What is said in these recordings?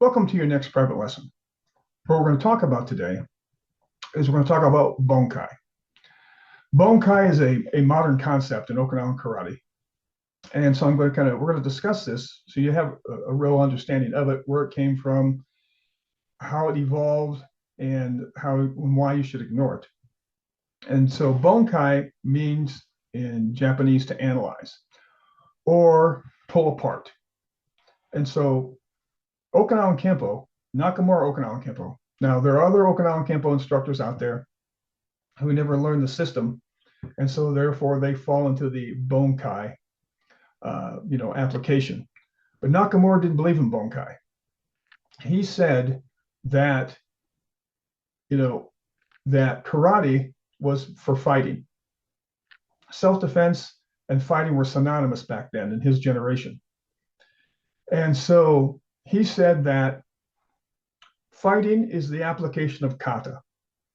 Welcome to your next private lesson. What we're going to talk about today is we're going to talk about Bunkai. Bunkai is a modern concept in Okinawan karate. And so we're going to discuss this so you have a real understanding of it, where it came from, how it evolved, and why you should ignore it. And so Bunkai means in Japanese to analyze or pull apart. And so Okinawa Kenpo, Nakamura Okinawa Kenpo. Now, there are other Okinawa Kenpo instructors out there who never learned the system, and so therefore they fall into the Bunkai, application. But Nakamura didn't believe in Bunkai. He said that, that karate was for fighting. Self-defense and fighting were synonymous back then in his generation. And so he said that fighting is the application of kata.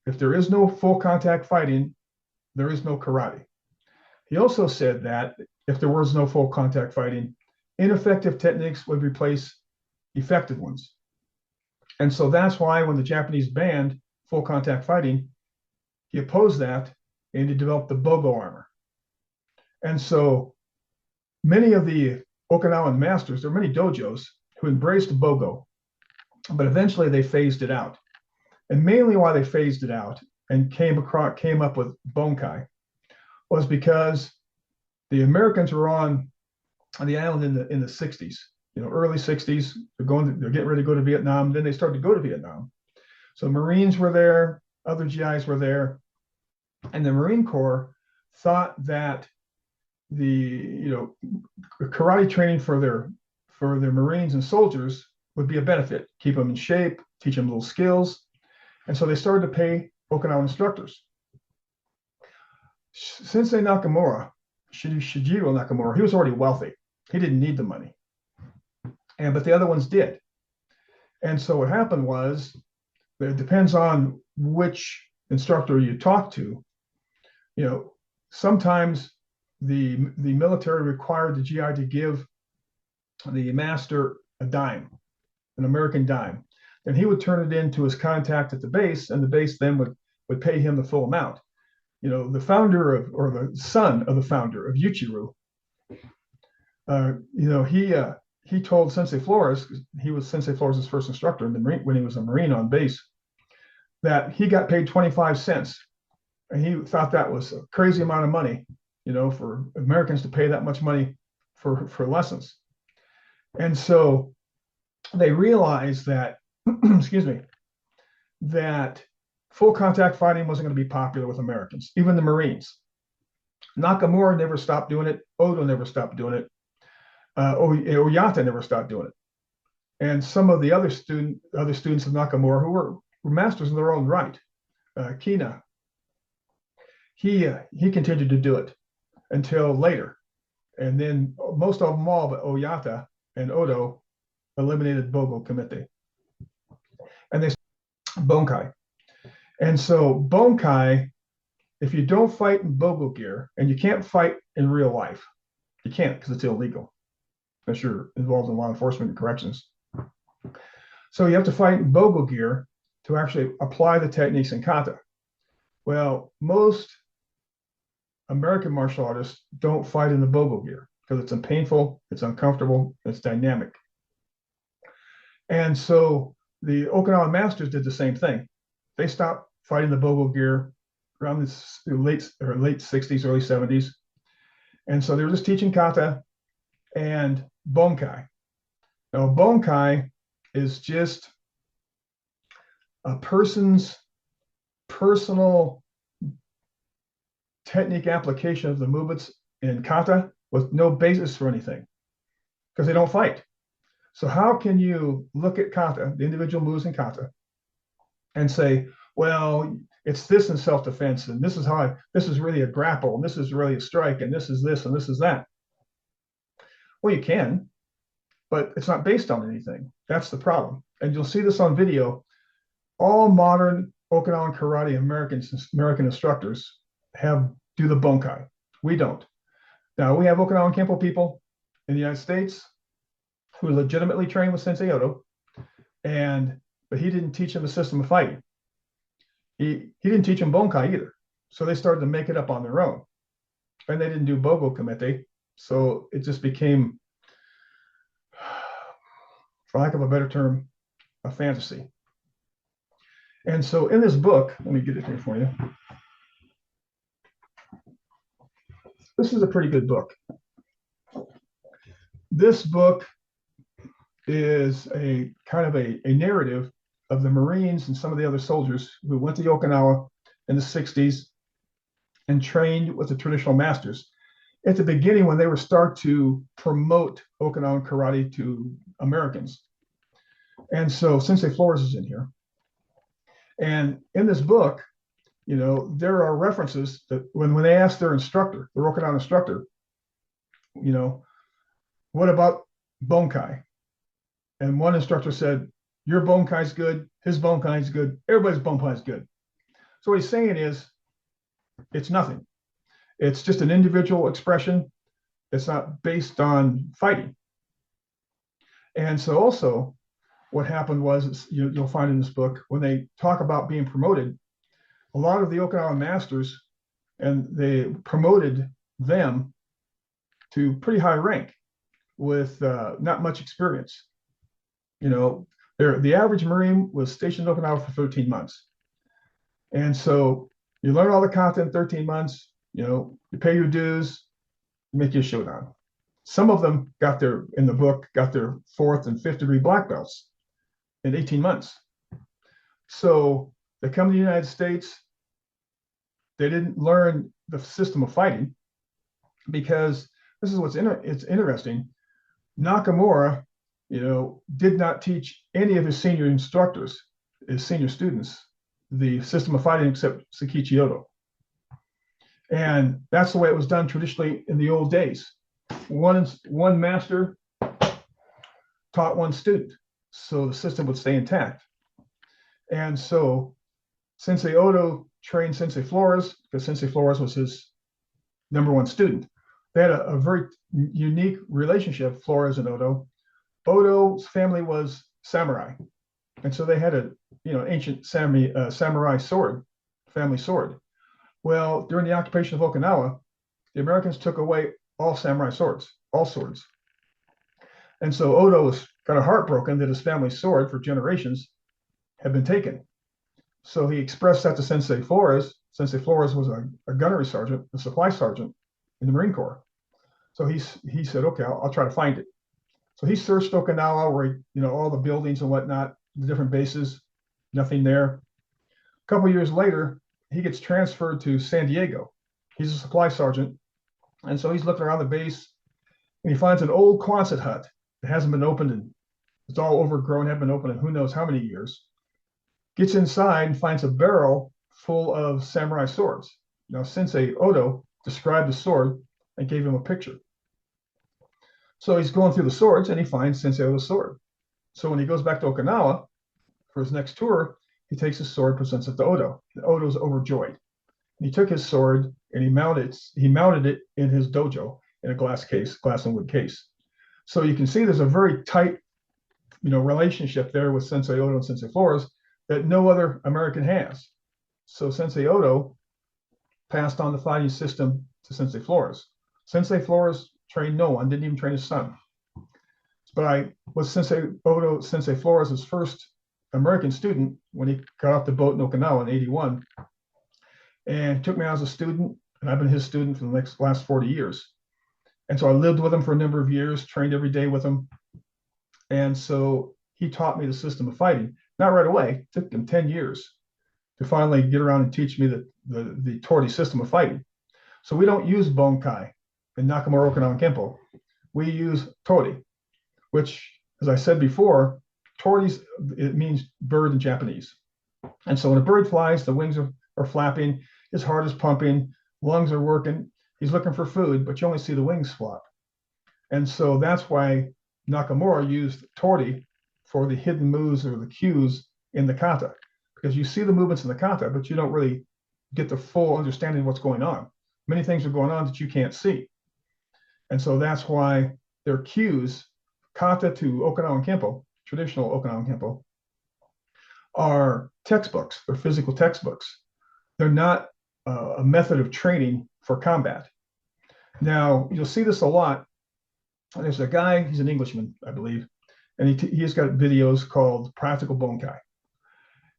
If there is no full contact fighting, there is no karate. He also said that if there was no full contact fighting, ineffective techniques would replace effective ones. And so that's why when the Japanese banned full contact fighting, he opposed that and he developed the bogo armor. And so many of the Okinawan masters, there are many dojos who embraced bogo, but eventually they phased it out. And mainly why they phased it out and came up with Bunkai was because the Americans were on the island in the 60s, early 60s. They're getting ready to go to Vietnam. Then they started to go to Vietnam. So Marines were there, other GIs were there, and the Marine Corps thought that the karate training for their Marines and soldiers would be a benefit, keep them in shape, teach them little skills. And so they started to pay Okinawan instructors. Sensei Nakamura, Shijiro Nakamura, he was already wealthy. He didn't need the money. But the other ones did. And so what happened was, it depends on which instructor you talk to. Sometimes the military required the GI to give the master a dime, an American dime. And he would turn it into his contact at the base, and the base then would pay him the full amount. The founder or the son of the founder of Yuchiru, he told Sensei Flores, he was Sensei Flores' first instructor in the Marine, when he was a Marine on base, that he got paid 25 cents. And he thought that was a crazy amount of money, for Americans to pay that much money for lessons. And so they realized that, excuse me, that full contact fighting wasn't going to be popular with Americans, even the Marines. Nakamura never stopped doing it. Odo never stopped doing it. Oyata never stopped doing it. And some of the other students of Nakamura who were masters in their own right, Kina, he continued to do it until later. And then most of them all, but Oyata and Odo, eliminated Bogo Komite. And they Bunkai. And so Bunkai, if you don't fight in Bogo gear, and you can't fight in real life, you can't because it's illegal, unless you're involved in law enforcement and corrections. So you have to fight in Bogo gear to actually apply the techniques in kata. Well, most American martial artists don't fight in the Bogo gear because it's painful, it's uncomfortable, it's dynamic. And so the Okinawan masters did the same thing. They stopped fighting the Bogo gear around the late 60s, early 70s. And so they were just teaching kata and Bunkai. Now, Bunkai is just a person's personal technique application of the movements in kata with no basis for anything, because they don't fight. So how can you look at kata, the individual moves in kata, and say, well, it's this in self-defense, and this is really a grapple, and this is really a strike, and this is this, and this is that? Well, you can, but it's not based on anything. That's the problem. And you'll see this on video. All modern Okinawan karate American instructors do the Bunkai. We don't. Now, we have Okinawan Kenpo people in the United States who legitimately train with Sensei Odo, But he didn't teach them a system of fighting. He didn't teach them Bunkai either. So they started to make it up on their own. And they didn't do Bogo Kumite. So it just became, for lack of a better term, a fantasy. And so in this book, let me get it here for you. This is a pretty good book. This book is a kind of a narrative of the Marines and some of the other soldiers who went to Okinawa in the 60s and trained with the traditional masters. At the beginning, when they were start to promote Okinawan karate to Americans. And so Sensei Flores is in here. And in this book, you know, there are references that when they asked their instructor, their Okinawan instructor, you know, what about Bunkai? And one instructor said, your Bunkai is good, his Bunkai is good, everybody's Bunkai is good. So what he's saying is, it's nothing. It's just an individual expression. It's not based on fighting. And so also what happened was, you'll find in this book, when they talk about being promoted, a lot of the Okinawan masters, and they promoted them to pretty high rank with not much experience. You know, the average Marine was stationed in Okinawa for 13 months. And so you learn all the content in 13 months, you know, you pay your dues, make your shodan. Some of them got their, in the book, got their 4th and 5th degree black belts in 18 months. So they come to the United States, they didn't learn the system of fighting, because this is what's it's interesting. Nakamura, you know, did not teach any of his senior instructors, his senior students, the system of fighting except Sakichi Odo. And that's the way it was done traditionally in the old days. One master taught one student, so the system would stay intact. And so Sensei Odo trained Sensei Flores because Sensei Flores was his #1 student. They had a very unique relationship, Flores and Odo. Odo's family was samurai, and so they had a ancient samurai sword, family sword. Well, during the occupation of Okinawa, the Americans took away all samurai swords, all swords. And so Odo was kind of heartbroken that his family sword for generations had been taken. So he expressed that to Sensei Flores. Sensei Flores was a gunnery sergeant, a supply sergeant in the Marine Corps. So he said, okay, I'll try to find it. So he searched Okinawa, where all the buildings and whatnot, the different bases, nothing there. A couple of years later, he gets transferred to San Diego. He's a supply sergeant. And so he's looking around the base, and he finds an old Quonset hut that hasn't been opened, and it's all overgrown, hadn't been opened in who knows how many years. Gets inside and finds a barrel full of samurai swords. Now, Sensei Odo described the sword and gave him a picture. So he's going through the swords, and he finds Sensei Odo's sword. So when he goes back to Okinawa for his next tour, he takes his sword, presents it to Odo. And Odo's overjoyed. And he took his sword and he mounted it in his dojo in a glass and wood case. So you can see there's a very tight, relationship there with Sensei Odo and Sensei Flores that no other American has. So Sensei Odo passed on the fighting system to Sensei Flores. Sensei Flores trained no one, didn't even train his son. But I was Sensei Flores' first American student when he got off the boat in Okinawa in '81, and took me as a student, and I've been his student for the last 40 years. And so I lived with him for a number of years, trained every day with him. And so he taught me the system of fighting. Not right away, it took him 10 years to finally get around and teach me the Tori system of fighting. So we don't use Bunkai in Nakamura Okinawa Kenpo. We use Tori, which, as I said before, it means bird in Japanese. And so when a bird flies, the wings are flapping, his heart is pumping, lungs are working, he's looking for food, but you only see the wings flop. And so that's why Nakamura used Tori for the hidden moves or the cues in the kata, because you see the movements in the kata, but you don't really get the full understanding of what's going on. Many things are going on that you can't see. And so that's why their cues, kata to Okinawan Kenpo, traditional Okinawan Kenpo, are textbooks. They're physical textbooks. They're not a method of training for combat. Now, you'll see this a lot. There's a guy, he's an Englishman, I believe, and he's got videos called Practical Bunkai.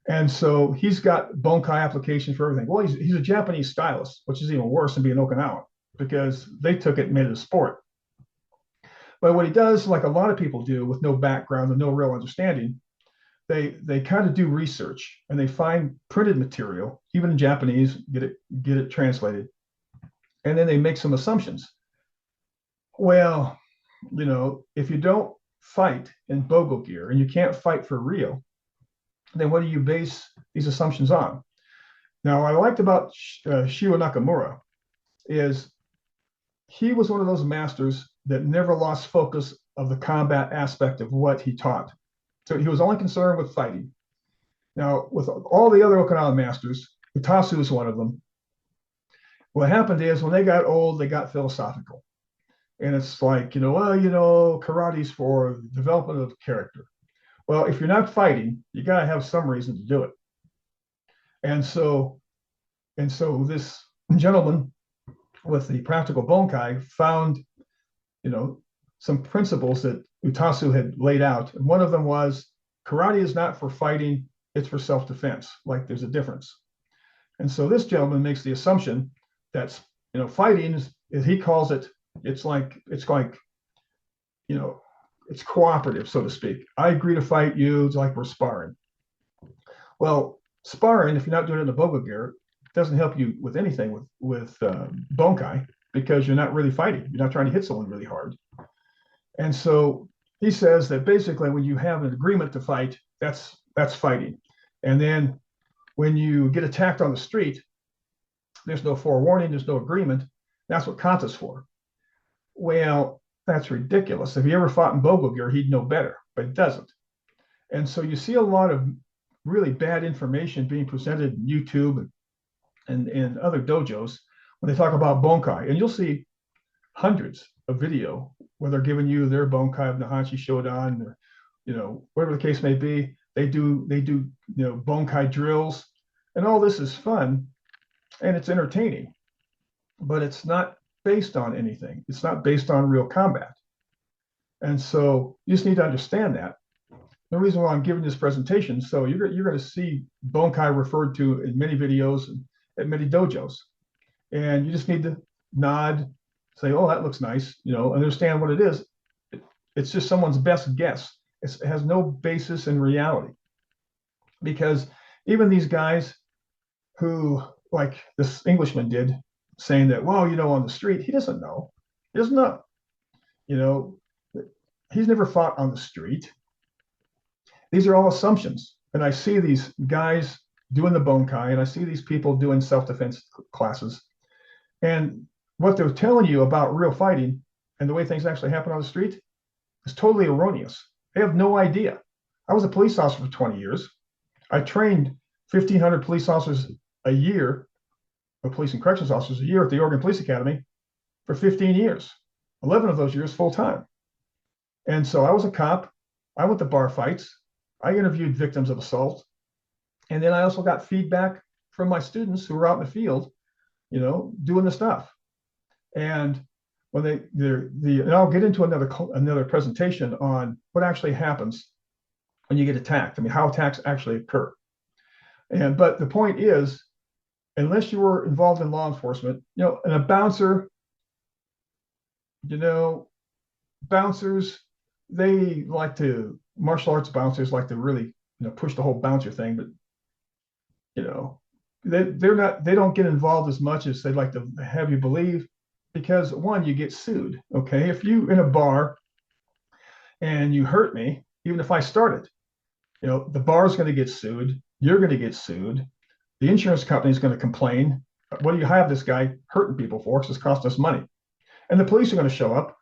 And so he's got Bunkai applications for everything. Well, he's a Japanese stylist, which is even worse than being Okinawan because they took it and made it a sport. But what he does, like a lot of people do with no background and no real understanding, they kind of do research and they find printed material, even in Japanese, get it translated, and then they make some assumptions. Well, if you don't fight in BOGO gear and you can't fight for real, then what do you base these assumptions on? Now, what I liked about Shiro Nakamura is he was one of those masters that never lost focus of the combat aspect of what he taught. So he was only concerned with fighting. Now, with all the other Okinawa masters, Utasu is one of them. What happened is when they got old, they got philosophical. And it's like, karate's for development of character. Well, if you're not fighting, you got to have some reason to do it. And so this gentleman with the practical Bunkai found, some principles that Utasu had laid out. And one of them was karate is not for fighting, it's for self-defense. Like there's a difference. And so this gentleman makes the assumption that, fighting is, he calls it, it's cooperative, so to speak. I agree to fight you. It's like we're sparring. Well, sparring, if you're not doing it in the BOGO gear, doesn't help you with anything with Bunkai because you're not really fighting. You're not trying to hit someone really hard. And so he says that basically when you have an agreement to fight, that's fighting. And then when you get attacked on the street, there's no forewarning, there's no agreement. That's what kata's for. Well, that's ridiculous. If he ever fought in BOGO gear, he'd know better, but he doesn't. And so you see a lot of really bad information being presented in YouTube and other dojos when they talk about Bunkai. And you'll see hundreds of video where they're giving you their Bunkai of Nahanshi Shodan or, whatever the case may be. They do, Bunkai drills, and all this is fun and it's entertaining, but it's not based on anything. It's not based on real combat. And so you just need to understand that. The reason why I'm giving this presentation, so you're going to see Bunkai referred to in many videos and at many dojos. And you just need to nod, say, oh, that looks nice, understand what it is. It's just someone's best guess. It has no basis in reality. Because even these guys who, like this Englishman did, saying that, well, on the street, he doesn't know. He doesn't know. He's never fought on the street. These are all assumptions. And I see these guys doing the Bunkai, and I see these people doing self-defense classes. And what they're telling you about real fighting and the way things actually happen on the street is totally erroneous. They have no idea. I was a police officer for 20 years. I trained 1,500 police officers a year, or police and corrections officers a year at the Oregon Police Academy for 15 years, 11 of those years full time. And so I was a cop. I went to bar fights. I interviewed victims of assault. And then I also got feedback from my students who were out in the field, doing the stuff. And when and I'll get into another presentation on what actually happens when you get attacked. I mean, how attacks actually occur. But the point is, unless you were involved in law enforcement, and a bouncer, bouncers, martial arts bouncers like to really, push the whole bouncer thing, but they don't get involved as much as they'd like to have you believe, because one, you get sued. Okay, if you in a bar and you hurt me, even if I started, the bar is going to get sued. You're going to get sued. The insurance company is going to complain. What do you have this guy hurting people for? Because it's cost us money. And the police are going to show up.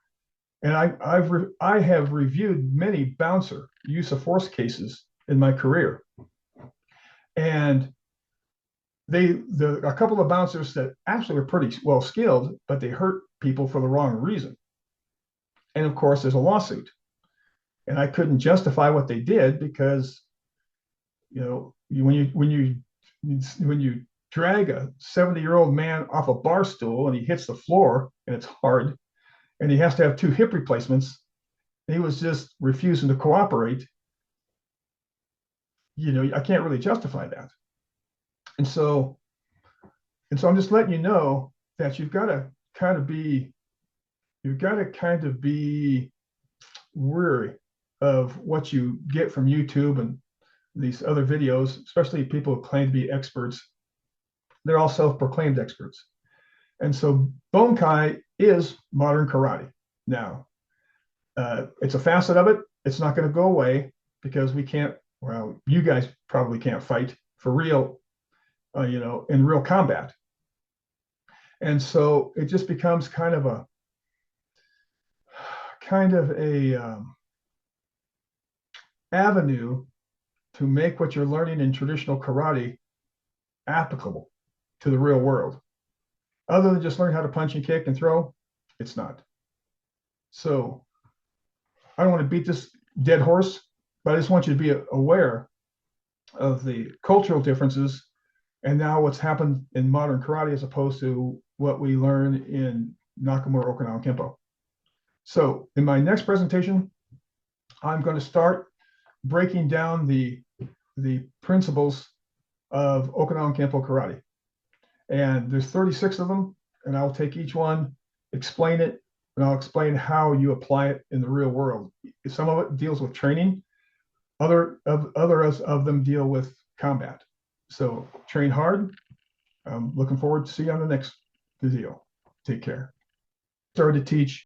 And I have reviewed many bouncer use of force cases in my career. And a couple of bouncers that actually were pretty well skilled, but they hurt people for the wrong reason. And of course, there's a lawsuit. And I couldn't justify what they did because, when you drag a 70-year-old man off a bar stool and he hits the floor and it's hard, and he has to have 2 hip replacements, he was just refusing to cooperate. I can't really justify that. And so I'm just letting you know that you've got to kind of be wary of what you get from YouTube and these other videos, especially people who claim to be experts. They're all self-proclaimed experts. And so Bunkai is modern karate. Now, it's a facet of it. It's not going to go away because we can't, well, you guys probably can't fight for real, in real combat. And so it just becomes kind of a avenue to make what you're learning in traditional karate applicable to the real world. Other than just learn how to punch and kick and throw, it's not. So I don't want to beat this dead horse, but I just want you to be aware of the cultural differences and now what's happened in modern karate as opposed to what we learn in Nakamura Okinawa Kenpo. So in my next presentation, I'm going to start breaking down the principles of Okinawa Kenpo karate. And there's 36 of them, and I'll take each one, explain it, and I'll explain how you apply it in the real world. Some of it deals with training, others of them deal with combat. So train hard. I'm looking forward to see you on the next video. Take care. Started to teach